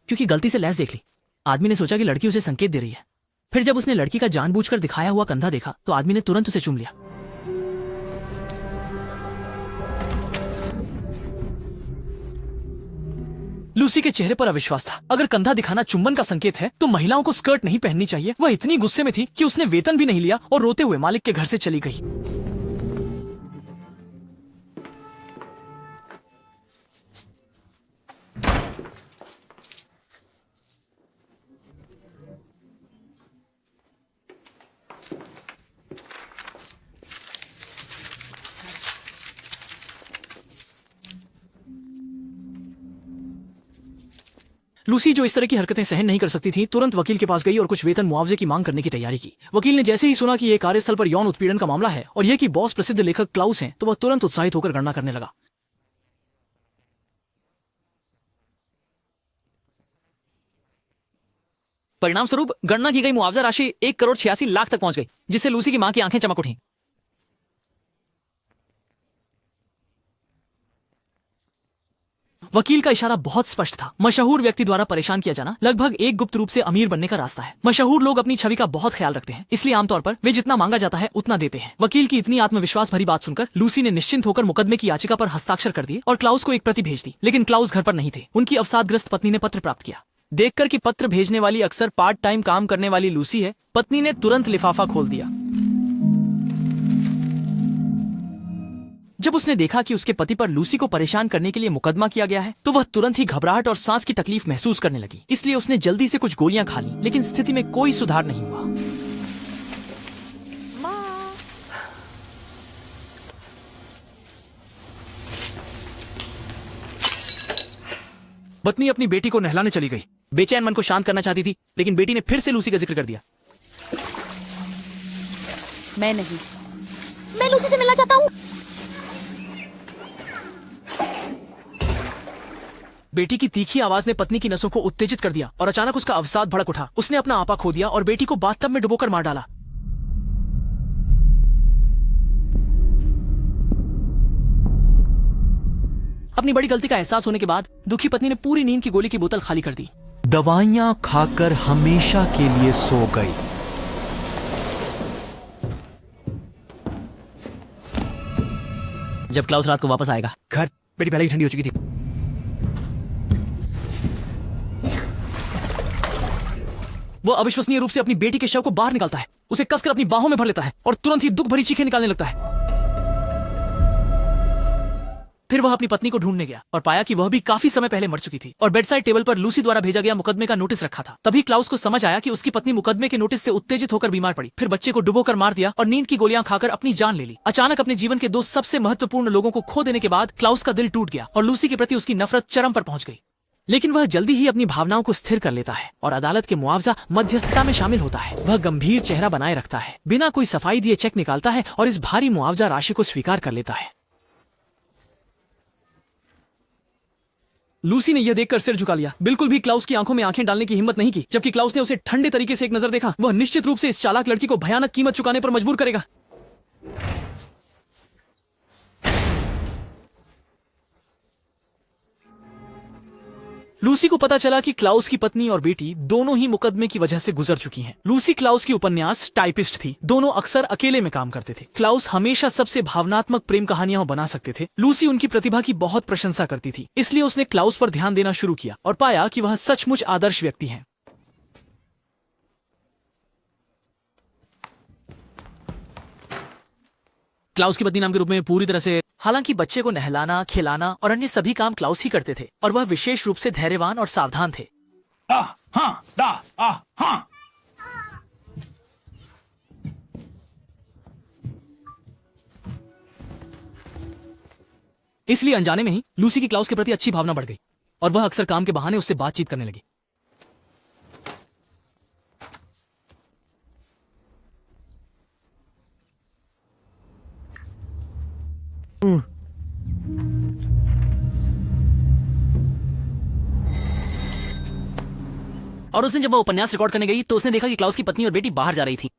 क्योंकि गलती से लैस देख ली। आदमी ने सोचा कि लड़की उसे संकेत दे रही है। फिर जब उसने लड़की का जानबूझकर दिखाया हुआ कंधा देखा तो आदमी ने तुरंत उसे चूम लिया। लूसी के चेहरे पर अविश्वास था। अगर कंधा दिखाना चुंबन का संकेत है तो महिलाओं को स्कर्ट नहीं पहननी चाहिए। वह इतनी गुस्से में थी कि उसने वेतन भी नहीं लिया और रोते हुए मालिक के घर से चली गई। लूसी, जो इस तरह की हरकतें सहन नहीं कर सकती थी, तुरंत वकील के पास गई और कुछ वेतन मुआवजे की मांग करने की तैयारी की। वकील ने जैसे ही सुना कि यह कार्यस्थल पर यौन उत्पीड़न का मामला है और यह कि बॉस प्रसिद्ध लेखक क्लाउस हैं, तो वह तुरंत उत्साहित होकर गणना करने लगा। परिणाम स्वरूप गणना की गई मुआवजा राशि 1,86,00,000 तक पहुंच गई, जिससे लूसी की मां की आंखें चमक उठी। वकील का इशारा बहुत स्पष्ट था। मशहूर व्यक्ति द्वारा परेशान किया जाना लगभग एक गुप्त रूप से अमीर बनने का रास्ता है। मशहूर लोग अपनी छवि का बहुत ख्याल रखते हैं, इसलिए आमतौर पर वे जितना मांगा जाता है उतना देते हैं। वकील की इतनी आत्मविश्वास भरी बात सुनकर लूसी ने निश्चिंत होकर मुकदमे की याचिका पर हस्ताक्षर कर दिए और क्लाउस को एक प्रति भेज दी। लेकिन क्लाउस घर पर नहीं थे। उनकी अवसादग्रस्त पत्नी ने पत्र प्राप्त किया। देखकर कि पत्र भेजने वाली अक्सर पार्ट टाइम काम करने वाली लूसी है, पत्नी ने तुरंत लिफाफा खोल दिया। जब उसने देखा कि उसके पति पर लूसी को परेशान करने के लिए मुकदमा किया गया है, तो वह तुरंत ही घबराहट और सांस की तकलीफ महसूस करने लगी। इसलिए उसने जल्दी से कुछ गोलियां खा ली, लेकिन स्थिति में कोई सुधार नहीं हुआ। पत्नी अपनी बेटी को नहलाने चली गई। बेचैन मन को शांत करना चाहती थी, लेकिन बेटी ने फिर से लूसी का जिक्र कर दिया। मैं नहीं, मैं लूसी से मिलना चाहता हूँ। बेटी की तीखी आवाज ने पत्नी की नसों को उत्तेजित कर दिया और अचानक उसका अवसाद भड़क उठा। उसने अपना आपा खो दिया और बेटी को बाथटब में डुबोकर मार डाला। अपनी बड़ी गलती का एहसास होने के बाद दुखी पत्नी ने पूरी नींद की गोली की बोतल खाली कर दी। दवाइयां खाकर हमेशा के लिए सो गई। जब क्लाउस रात को वापस आएगा घर, बेटी पहले ही ठंडी हो चुकी थी। वो अविश्वसनीय रूप से अपनी बेटी के शव को बाहर निकालता है, उसे कसकर अपनी बाहों में भर लेता है और तुरंत ही दुख भरी चीखें निकालने लगता है। फिर वह अपनी पत्नी को ढूंढने गया और पाया कि वह भी काफी समय पहले मर चुकी थी और बेडसाइड टेबल पर लूसी द्वारा भेजा गया मुकदमे का नोटिस रखा था। तभी क्लाउस को समझ आया कि उसकी पत्नी मुकदमे के नोटिस से उत्तेजित होकर बीमार पड़ी, फिर बच्चे को डुबोकर मार दिया और नींद की गोलियां खाकर अपनी जान ले ली। अचानक अपने जीवन के दो सबसे महत्वपूर्ण लोगों को खो देने के बाद क्लाउस का दिल टूट गया और लूसी के प्रति उसकी नफरत चरम पर पहुंच गई। लेकिन वह जल्दी ही अपनी भावनाओं को स्थिर कर लेता है और अदालत के मुआवजा मध्यस्थता में शामिल होता है। वह गंभीर चेहरा बनाए रखता है, बिना कोई सफाई दिए चेक निकालता है और इस भारी मुआवजा राशि को स्वीकार कर लेता है। लूसी ने यह देखकर सिर झुका लिया, बिल्कुल भी क्लाउस की आंखों में आंखें डालने की हिम्मत नहीं की। जबकि क्लाउस ने उसे ठंडे तरीके से एक नजर देखा, वह निश्चित रूप से इस चालाक लड़की को भयानक कीमत चुकाने पर मजबूर करेगा। लूसी को पता चला कि क्लाउस की पत्नी और बेटी दोनों ही मुकदमे की वजह से गुजर चुकी हैं। लूसी क्लाउस की उपन्यास टाइपिस्ट थी। दोनों अक्सर अकेले में काम करते थे। क्लाउस हमेशा सबसे भावनात्मक प्रेम कहानियां बना सकते थे। लूसी उनकी प्रतिभा की बहुत प्रशंसा करती थी, इसलिए उसने क्लाउस पर ध्यान देना शुरू किया और पाया कि वह सचमुच आदर्श व्यक्ति हैं। क्लाउस की पत्नी नाम के रूप में पूरी तरह से, हालांकि बच्चे को नहलाना, खिलाना और अन्य सभी काम क्लाउस ही करते थे और वह विशेष रूप से धैर्यवान और सावधान थे। इसलिए अनजाने में ही लूसी की क्लाउस के प्रति अच्छी भावना बढ़ गई और वह अक्सर काम के बहाने उससे बातचीत करने लगी। और उस दिन जब वह उपन्यास रिकॉर्ड करने गई तो उसने देखा कि क्लाउस की पत्नी और बेटी बाहर जा रही थी।